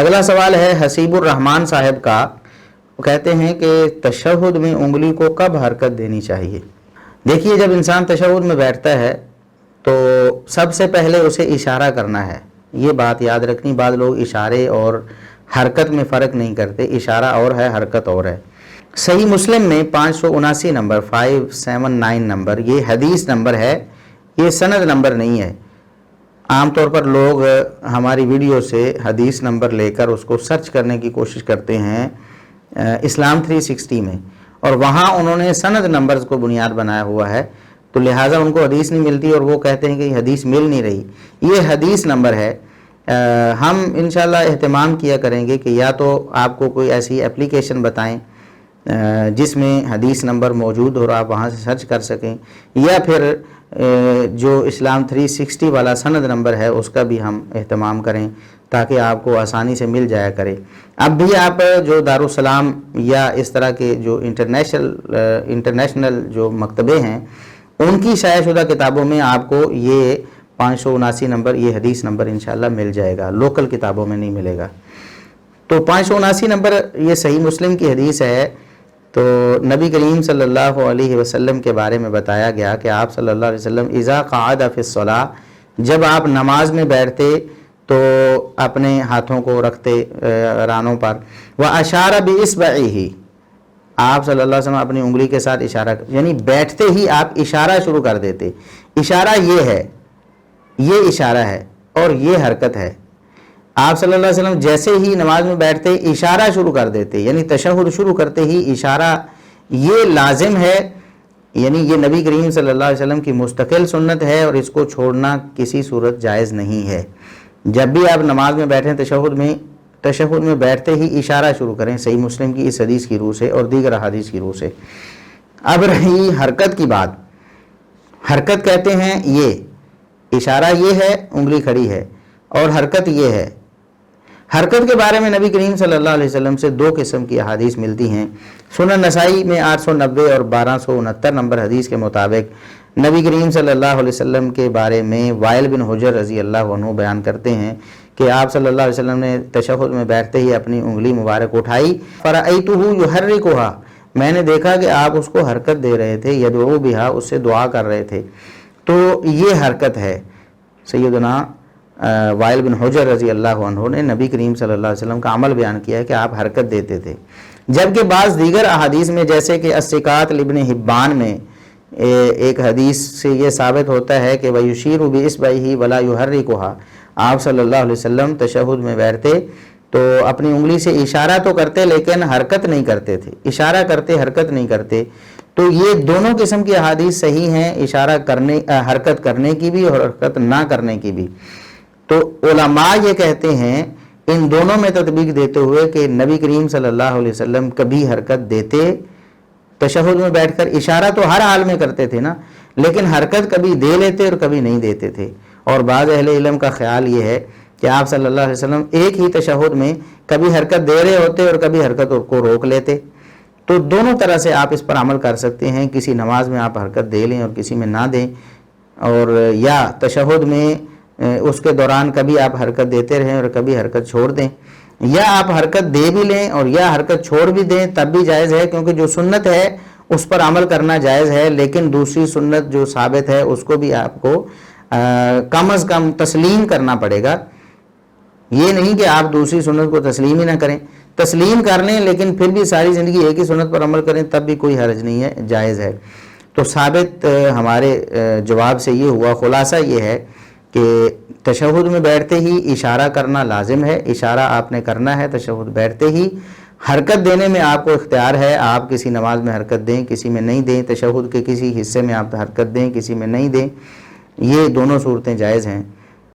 اگلا سوال ہے حسیب الرحمان صاحب کا، وہ کہتے ہیں کہ تشہد میں انگلی کو کب حرکت دینی چاہیے؟ دیکھیے، جب انسان تشہد میں بیٹھتا ہے تو سب سے پہلے اسے اشارہ کرنا ہے، یہ بات یاد رکھنی۔ بعض لوگ اشارے اور حرکت میں فرق نہیں کرتے، اشارہ اور ہے، حرکت اور ہے۔ صحیح مسلم میں 579 نمبر 579 نمبر یہ حدیث نمبر ہے، یہ سند نمبر نہیں ہے۔ عام طور پر لوگ ہماری ویڈیو سے حدیث نمبر لے کر اس کو سرچ کرنے کی کوشش کرتے ہیں اسلام 360 میں، اور وہاں انہوں نے سند نمبرز کو بنیاد بنایا ہوا ہے، تو لہٰذا ان کو حدیث نہیں ملتی اور وہ کہتے ہیں کہ یہ حدیث مل نہیں رہی۔ یہ حدیث نمبر ہے۔ ہم انشاءاللہ اہتمام کیا کریں گے کہ یا تو آپ کو کوئی ایسی اپلیکیشن بتائیں جس میں حدیث نمبر موجود ہو اور آپ وہاں سے سرچ کر سکیں، یا پھر جو اسلام 360 والا سند نمبر ہے اس کا بھی ہم اہتمام کریں تاکہ آپ کو آسانی سے مل جایا کرے۔ اب بھی آپ جو دارالسلام یا اس طرح کے جو انٹرنیشنل جو مکتبے ہیں ان کی شائع شدہ کتابوں میں آپ کو یہ 579 نمبر یہ حدیث نمبر انشاءاللہ مل جائے گا، لوکل کتابوں میں نہیں ملے گا۔ تو 579 نمبر یہ صحیح مسلم کی حدیث ہے۔ تو نبی کریم صلی اللہ علیہ وسلم کے بارے میں بتایا گیا کہ آپ صلی اللہ علیہ وسلم اذا قعد فی الصلاۃ، جب آپ نماز میں بیٹھتے تو اپنے ہاتھوں کو رکھتے رانوں پر، واشار باصبعہ، آپ صلی اللہ علیہ وسلم اپنی انگلی کے ساتھ اشارہ، یعنی بیٹھتے ہی آپ اشارہ شروع کر دیتے۔ اشارہ یہ ہے، یہ اشارہ ہے اور یہ حرکت ہے۔ آپ صلی اللہ علیہ وسلم جیسے ہی نماز میں بیٹھتے اشارہ شروع کر دیتے، یعنی تشہد شروع کرتے ہی اشارہ، یہ لازم ہے، یعنی یہ نبی کریم صلی اللہ علیہ وسلم کی مستقل سنت ہے اور اس کو چھوڑنا کسی صورت جائز نہیں ہے۔ جب بھی آپ نماز میں بیٹھیں تشہد میں بیٹھتے ہی اشارہ شروع کریں، صحیح مسلم کی اس حدیث کی روح سے اور دیگر احادیث کی روح سے۔ اب رہی حرکت کی بات، حرکت کہتے ہیں یہ اشارہ یہ ہے، انگلی کھڑی ہے، اور حرکت یہ ہے۔ حرکت کے بارے میں نبی کریم صلی اللہ علیہ وسلم سے دو قسم کی احادیث ملتی ہیں۔ سنن نسائی میں 890 اور 1269 نمبر حدیث کے مطابق نبی کریم صلی اللہ علیہ وسلم کے بارے میں وائل بن حجر رضی اللہ عنہ بیان کرتے ہیں کہ آپ صلی اللہ علیہ وسلم نے تشہد میں بیٹھتے ہی اپنی انگلی مبارک اٹھائی، فرأیتہ یحرکھا، میں نے دیکھا کہ آپ اس کو حرکت دے رہے تھے، یدعو بہا، اس سے دعا کر رہے تھے۔ تو یہ حرکت ہے۔ سیدنا وائل بن حجر رضی اللہ عنہ نے نبی کریم صلی اللہ علیہ وسلم کا عمل بیان کیا ہے کہ آپ حرکت دیتے تھے، جبکہ بعض دیگر احادیث میں جیسے کہ الثقات لابن حبان میں ایک حدیث سے یہ ثابت ہوتا ہے کہ وَيُشِيرُ بِإِصْبَعِهِ وَلَا يُحَرِّكُهَا، آپ صلی اللہ علیہ وسلم تشہد میں بیٹھتے تو اپنی انگلی سے اشارہ تو کرتے لیکن حرکت نہیں کرتے تھے، اشارہ کرتے حرکت نہیں کرتے۔ تو یہ دونوں قسم کی احادیث صحیح ہیں، اشارہ کرنے حرکت کرنے کی بھی اور حرکت نہ کرنے کی بھی۔ تو علماء یہ کہتے ہیں ان دونوں میں تطبیق دیتے ہوئے کہ نبی کریم صلی اللہ علیہ وسلم کبھی حرکت دیتے، تشہد میں بیٹھ کر اشارہ تو ہر حال میں کرتے تھے نا، لیکن حرکت کبھی دے لیتے اور کبھی نہیں دیتے تھے۔ اور بعض اہل علم کا خیال یہ ہے کہ آپ صلی اللہ علیہ وسلم ایک ہی تشہد میں کبھی حرکت دے رہے ہوتے اور کبھی حرکت کو روک لیتے۔ تو دونوں طرح سے آپ اس پر عمل کر سکتے ہیں، کسی نماز میں آپ حرکت دے لیں اور کسی میں نہ دیں، اور یا تشہد میں اس کے دوران کبھی آپ حرکت دیتے رہیں اور کبھی حرکت چھوڑ دیں، یا آپ حرکت دے بھی لیں اور یا حرکت چھوڑ بھی دیں، تب بھی جائز ہے، کیونکہ جو سنت ہے اس پر عمل کرنا جائز ہے، لیکن دوسری سنت جو ثابت ہے اس کو بھی آپ کو کم از کم تسلیم کرنا پڑے گا۔ یہ نہیں کہ آپ دوسری سنت کو تسلیم ہی نہ کریں، تسلیم کر لیں لیکن پھر بھی ساری زندگی ایک ہی سنت پر عمل کریں، تب بھی کوئی حرج نہیں ہے، جائز ہے۔ تو ثابت ہمارے جواب سے یہ ہوا، خلاصہ یہ ہے کہ تشہد میں بیٹھتے ہی اشارہ کرنا لازم ہے، اشارہ آپ نے کرنا ہے تشہد بیٹھتے ہی۔ حرکت دینے میں آپ کو اختیار ہے، آپ کسی نماز میں حرکت دیں، کسی میں نہیں دیں، تشہد کے کسی حصے میں آپ حرکت دیں، کسی میں نہیں دیں، یہ دونوں صورتیں جائز ہیں۔